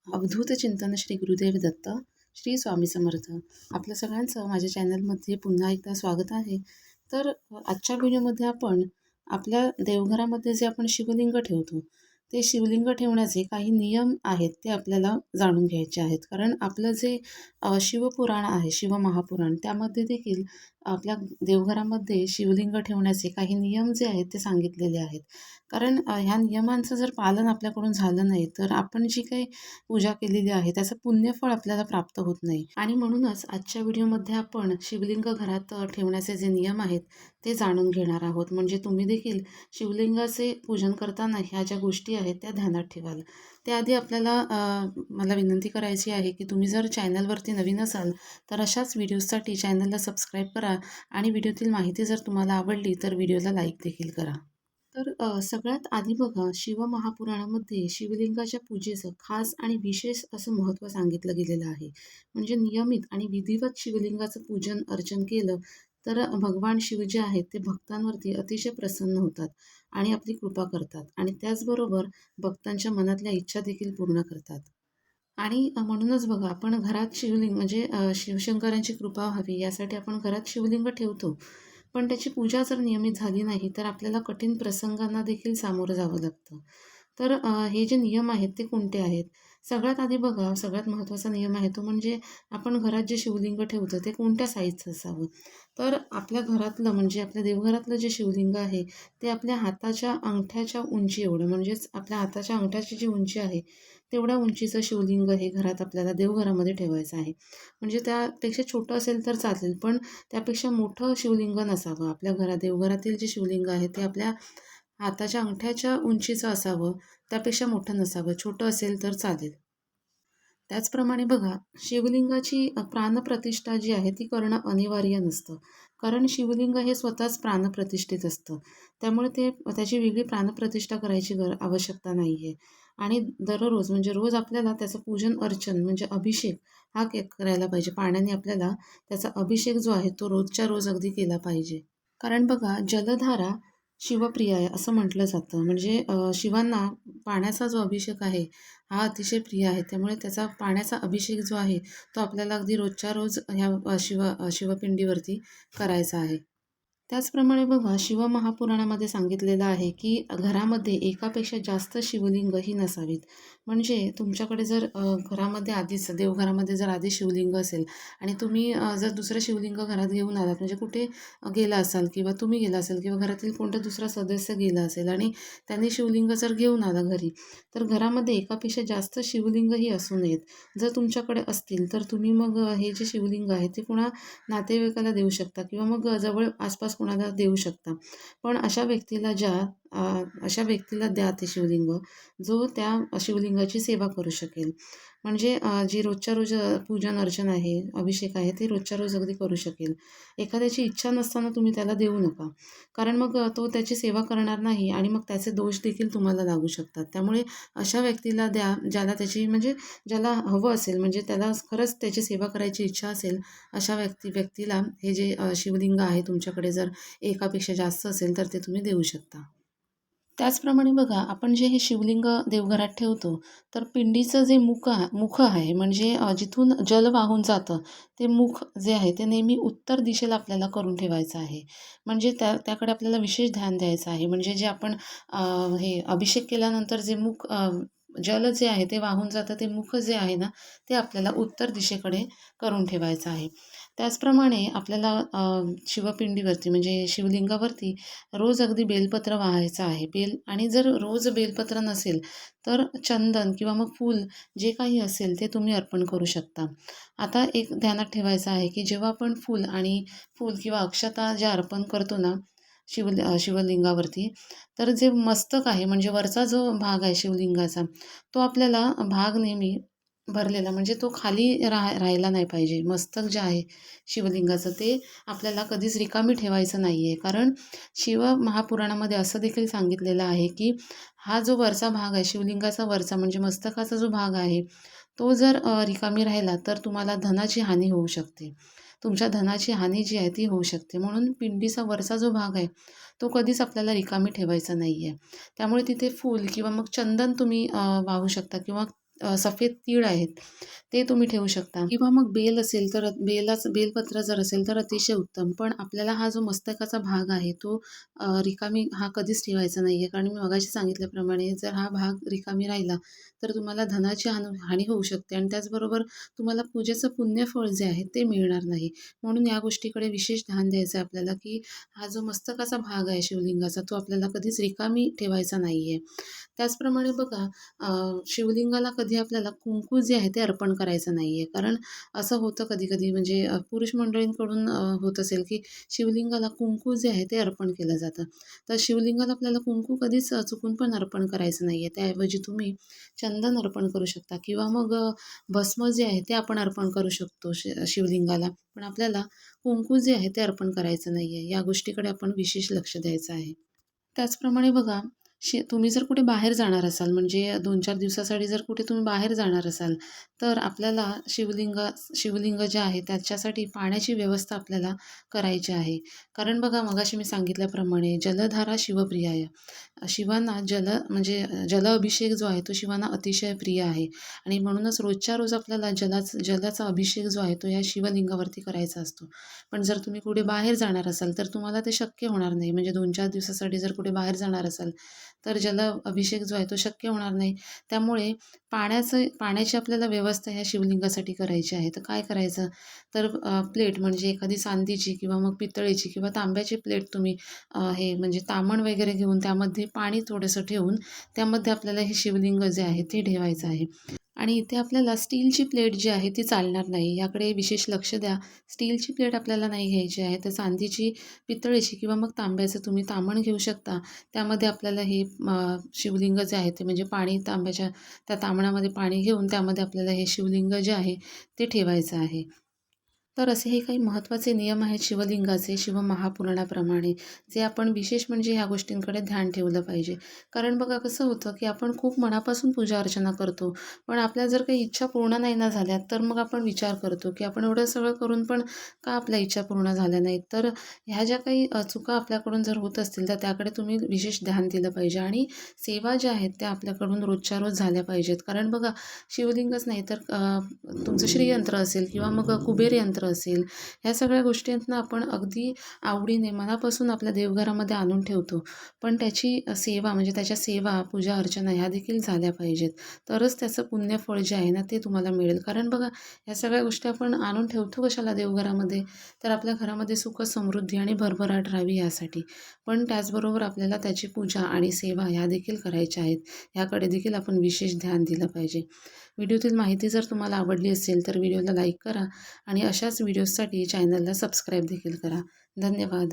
अवधूत चिंतन श्री गुरुदेव दत्त. श्री स्वामी समर्थ. आपल्या सगळ्यांचं माझ्या चॅनलमध्ये पुन्हा एकदा स्वागत आहे. तर आजच्या व्हिडिओमध्ये आपण आपल्या देवघरामध्ये जे आपण शिवलिंग ठेवतो ते शिवलिंग ठेवण्याचे काही नियम आहेत ते आपल्याला जाणून घ्यायचे आहेत. कारण आपलं जे शिवपुराण आहे, शिवमहापुराण, त्यामध्ये देखील आपल्या देवघरामध्ये शिवलिंग ठेवण्याचे काही नियम जे आहेत ते सांगितलेले आहेत. कारण ह्या नियमांचं जर पालन आपल्याकडून झालं नाही तर आपण जी काही पूजा केलेली आहे त्याचं पुण्यफळ आपल्याला प्राप्त होत नाही. आणि म्हणूनच आजच्या व्हिडिओमध्ये आपण शिवलिंग घरात ठेवण्याचे जे नियम आहेत ते जाणून घेणार आहोत. म्हणजे तुम्ही देखील शिवलिंगाचे पूजन करताना ह्या ज्या गोष्टी आहेत त्या ध्यानात ठेवाल. त्याआधी आपल्याला मला विनंती करायची आहे की तुम्ही जर चॅनलवरती नवीन असाल तर अशाच व्हिडिओजसाठी चॅनलला सबस्क्राईब करा आणि व्हिडिओतील माहिती जर तुम्हाला आवडली तर व्हिडिओला लाईक देखील करा. तर सगळ्यात आधी बघा, शिवमहापुराणामध्ये शिवलिंगाच्या पूजेचं खास आणि विशेष असं महत्त्व सांगितलं गेलेलं आहे. म्हणजे नियमित आणि विधिवत शिवलिंगाचं पूजन अर्चन केलं तर भगवान शिव जे आहेत ते भक्तांवरती अतिशय प्रसन्न होतात आणि आपली कृपा करतात आणि त्याचबरोबर भक्तांच्या मनातल्या इच्छा देखील पूर्ण करतात. आणि म्हणूनच बघा, आपण घरात शिवलिंग म्हणजे शिवशंकरांची कृपा व्हावी यासाठी आपण घरात शिवलिंग ठेवतो. पण त्याची पूजा जर नियमित झाली नाही तर आपल्याला कठीण प्रसंगांना देखील सामोरं जावं लागतं. तर हे जे नियम आहेत ते कोणते आहेत? सगळ्यात आधी बघा, सगळ्यात महत्त्वाचा नियम आहे तो म्हणजे आपण घरात जे शिवलिंग ठेवतो ते कोणत्या साईजचं असावं. तर आपल्या घरातलं म्हणजे आपल्या देवघरातलं जे शिवलिंग आहे ते आपल्या हाताच्या अंगठ्याच्या उंची एवढं, म्हणजेच आपल्या हाताच्या अंगठ्याची जी उंची आहे तेवढ्या उंचीचं शिवलिंग हे घरात आपल्याला देवघरामध्ये ठेवायचं आहे. म्हणजे त्यापेक्षा छोटं असेल तर चालेल, पण त्यापेक्षा मोठं शिवलिंग नसावं. आपल्या देवघरातील जे शिवलिंग आहे ते आपल्या हाताच्या अंगठ्याच्या उंचीचं असावं, त्यापेक्षा मोठं नसावं. छोटं असेल तर चालेल. त्याचप्रमाणे बघा, शिवलिंगाची प्राणप्रतिष्ठा जी आहे ती करणं अनिवार्य नसतं. कारण शिवलिंग हे स्वतःच प्राणप्रतिष्ठित असतं. त्यामुळे त्याची वेगळी प्राणप्रतिष्ठा करायची आवश्यकता नाही आहे. आणि दररोज म्हणजे रोज आपल्याला त्याचं पूजन अर्चन म्हणजे अभिषेक हा करायला पाहिजे. पाण्याने आपल्याला त्याचा अभिषेक जो आहे तो रोजच्या रोज अगदी केला पाहिजे. कारण बघा, जलधारा शिवप्रिय आहे असं म्हटलं जातं. म्हणजे शिवांना पाण्याचा जो अभिषेक आहे हा अतिशय प्रिय आहे. त्यामुळे त्याचा पाण्याचा अभिषेक जो आहे तो आपल्याला अगदी रोजच्या रोज ह्या शिवपिंडीवरती करायचा आहे. त्याचप्रमाणे बघा, शिवमहापुराणामध्ये सांगितलेलं आहे की घरामध्ये एकापेक्षा जास्त शिवलिंग ही नसावीत. म्हणजे तुमच्याकडे जर घरामध्ये आधीच देवघरामध्ये जर आधी शिवलिंग असेल आणि तुम्ही जर दुसरं शिवलिंग घरात घेऊन आलात, म्हणजे कुठे गेला असाल किंवा तुम्ही गेला असेल किंवा घरातील कोणता दुसरा सदस्य गेला असेल आणि त्यांनी शिवलिंग जर घेऊन आला घरी, तर घरामध्ये एकापेक्षा जास्त शिवलिंगही असू नयेत. जर तुमच्याकडे असतील तर तुम्ही मग हे जे शिवलिंग आहे ते कुणा नातेवाईकाला देऊ शकता किंवा मग जवळ आसपास कुणाला देऊ शकता. पण अशा व्यक्तीला द्या ते शिवलिंग जो त्या शिवलिंगाची सेवा करू शकेल. म्हणजे जी रोजच्या रोज पूजन अर्चन आहे, अभिषेक आहे ते रोजच्या रोज अगदी करू शकेल. एखाद्याची इच्छा नसताना तुम्ही त्याला देऊ नका. कारण मग तो त्याची सेवा करणार नाही आणि मग त्याचे दोष देखील तुम्हाला लागू शकतात. त्यामुळे अशा व्यक्तीला द्या ज्याला ज्याला हवं असेल, म्हणजे त्याला खरंच त्याची सेवा करायची इच्छा असेल. अशा व्यक्तीला हे जे शिवलिंग आहे तुमच्याकडे जर एकापेक्षा जास्त असेल तर ते तुम्ही देऊ शकता. त्याचप्रमाणे बघा, आपण जे हे शिवलिंग देवघरात ठेवतो तर पिंडीचं जे मुख आहे म्हणजे जिथून जल वाहून जातं ते मुख जे आहे ते नेहमी उत्तर दिशेला आपल्याला करून ठेवायचं आहे. म्हणजे त्याकडे आपल्याला विशेष ध्यान द्यायचं आहे. म्हणजे जे आपण हे अभिषेक केल्यानंतर जे मुख जल जे आहे ते वाहून जातं ते मुख जे आहे ना ते आपल्याला उत्तर दिशेकडे करून ठेवायचं आहे. त्याचप्रमाणे आपल्याला शिवपिंडीवरती म्हणजे शिवलिंगावरती रोज अगदी बेलपत्र वाहायचं आहे. आणि जर रोज बेलपत्र नसेल तर चंदन किंवा मग फूल जे काही असेल ते तुम्ही अर्पण करू शकता. आता एक ध्यानात ठेवायचं आहे की जेव्हा आपण फूल किंवा अक्षता ज्या अर्पण करतो ना शिवलिंगावरती, तर जे मस्तक आहे म्हणजे वरचा जो भाग आहे शिवलिंगाचा तो आपल्याला भाग नेहमी भरलेला म्हणजे तो खाली राहायला नाही पाहिजे. मस्तक जे आहे शिवलिंगाचं ते आपल्याला कधीच रिकामी ठेवायचं नाही आहे. कारण शिव महापुराणामध्ये असं देखील सांगितलेलं आहे की हा जो वरचा भाग आहे शिवलिंगाचा वरचा म्हणजे मस्तकाचा जो भाग आहे तो जर रिकामी राहिला तर तुम्हाला धनाची हानी होऊ शकते. तुमच्या धनाची हानी जी आहे ती होऊ शकते. म्हणून पिंडीचा वरचा जो भाग आहे तो कधीच आपल्याला रिकामी ठेवायचा नाही आहे. त्यामुळे तिथे फूल किंवा मग चंदन तुम्ही वाहू शकता किंवा सफेद तीळ आहेत ते तुम्ही ठेवू शकता किंवा मग बेल असेल तर बेलपत्र जर असेल तर अतिशय उत्तम. पण आपल्याला हा जो मस्तकाचा भाग आहे तो रिकामी हा कधीच ठेवायचा नाही आहे. कारण मी मगाशी सांगितल्याप्रमाणे जर हा भाग रिकामी राहिला तर तुम्हाला धनाची हानी होऊ शकते आणि त्याचबरोबर तुम्हाला पूजेचं पुण्यफळ जे आहे ते मिळणार नाही. म्हणून या गोष्टीकडे विशेष ध्यान द्यायचं आहे आपल्याला, की हा जो मस्तकाचा भाग आहे शिवलिंगाचा तो आपल्याला कधीच रिकामी ठेवायचा नाही आहे. त्याचप्रमाणे बघा शिवलिंगाला कधी आपल्याला कुंकू जे आहे ते अर्पण करायचं नाही आहे. कारण असं होतं कधी-कधी म्हणजे पुरुष मंडळींकडून होत असेल, की शिवलिंगाला कुंकू जे आहे ते अर्पण केलं जातं. तर शिवलिंगाला आपल्याला कुंकू कधीच चुकून पण अर्पण करायचं नाही आहे. त्याऐवजी तुम्ही चंदन अर्पण करू शकता किंवा मग भस्म जे आहे ते आपण अर्पण करू शकतो शिवलिंगाला. पण आपल्याला कुंकू जे आहे ते अर्पण करायचं नाही आहे. या गोष्टीकडे आपण विशेष लक्ष द्यायचं आहे. त्याचप्रमाणे बघा, तुम्ही जर कुठे बाहेर जाणार असाल म्हणजे 2-4 दिवसासाठी जर कुठे तुम्ही बाहेर जाणार असाल, तर आपल्याला शिवलिंग जे आहे त्याच्यासाठी पाण्याची व्यवस्था आपल्याला करायची आहे. कारण बघा मगाशी मी सांगितल्याप्रमाणे जलधारा शिवप्रियाय. शिवांना म्हणजे जलाभिषेक जो आहे तो शिवांना अतिशय प्रिय आहे आणि म्हणूनच रोजच्या रोज आपल्याला जलाचा अभिषेक जो आहे तो या शिवलिंगावरती करायचा असतो. पण जर तुम्ही कुठे बाहेर जाणार असाल तर तुम्हाला ते शक्य होणार नाही. म्हणजे 2-4 दिवसासाठी जर कुठे बाहेर जाणार असाल तर अभिषेक जो आहे तो शक्य होणार नाही. त्यामुळे पाण्याची आपल्याला व्यवस्था ह्या शिवलिंगासाठी करायची आहे. तर काय करायचं? तर प्लेट म्हणजे एखादी चांदीची किंवा मग पितळेची किंवा तांब्याची प्लेट तुम्ही हे म्हणजे तामण वगैरे घेऊन त्यामध्ये पाणी थोडंसं ठेवून त्यामध्ये आपल्याला हे शिवलिंग जे आहे ते ठेवायचं आहे. आणि इथे आपल्याला स्टीलची प्लेट जी आहे ती चालणार नाही. याकडे विशेष लक्ष द्या. स्टीलची प्लेट आपल्याला नाही घ्यायची आहे. तर चांदीची, पितळेची किंवा मग तांब्याचं तुम्ही ताम्हण घेऊ शकता. त्यामध्ये आपल्याला हे शिवलिंग जे आहे ते म्हणजे पाणी तांब्याच्या त्या ताम्हणामध्ये पाणी घेऊन त्यामध्ये आपल्याला हे शिवलिंग जे आहे ते ठेवायचं आहे. तर असे हे काही महत्त्वाचे नियम आहेत शिवलिंगाचे शिवमहापुराणाप्रमाणे, जे आपण विशेष म्हणजे ह्या गोष्टींकडे ध्यान ठेवलं पाहिजे. कारण बघा कसं होतं, की आपण खूप मनापासून पूजा अर्चना करतो, पण आपल्या जर काही इच्छा पूर्ण नाही ना झाल्या, तर मग आपण विचार करतो, की आपण एवढं सगळं करून पण का आपल्या इच्छा पूर्ण झाल्या नाहीत. तर ह्या ज्या काही चुका आपल्याकडून जर होत असतील, तर त्याकडे तुम्ही विशेष ध्यान दिलं पाहिजे आणि सेवा ज्या आहेत त्या आपल्याकडून रोजच्या रोज झाल्या पाहिजेत. कारण बघा शिवलिंगच नाही तर तुमचं श्रीयंत्र असेल किंवा मग कुबेर यंत्र असेल, ह्या सगळ्या गोष्टींना आपण अगदी आवडीने मनापासून आपल्या देवघरामध्ये आणून ठेवतो. पण त्याची सेवा म्हणजे त्याच्या सेवा, पूजा अर्चना ह्या देखील झाल्या पाहिजेत. तरच त्याचं पुण्यफळ जे आहे ना ते तुम्हाला मिळेल. कारण बघा ह्या सगळ्या गोष्टी आपण आणून ठेवतो कशाला देवघरामध्ये? तर आपल्या घरामध्ये सुख, समृद्धी आणि भरभराट राहावी यासाठी. पण त्याचबरोबर आपल्याला त्याची पूजा आणि सेवा ह्या देखील करायच्या आहेत. ह्याकडे देखील आपण विशेष ध्यान दिलं पाहिजे. व्हिडिओतील माहिती जर तुम्हाला आवडली असेल तर व्हिडिओला लाईक करा आणि अशाच व्हिडिओजसाठी चॅनलला सबस्क्राईब देखील करा. धन्यवाद.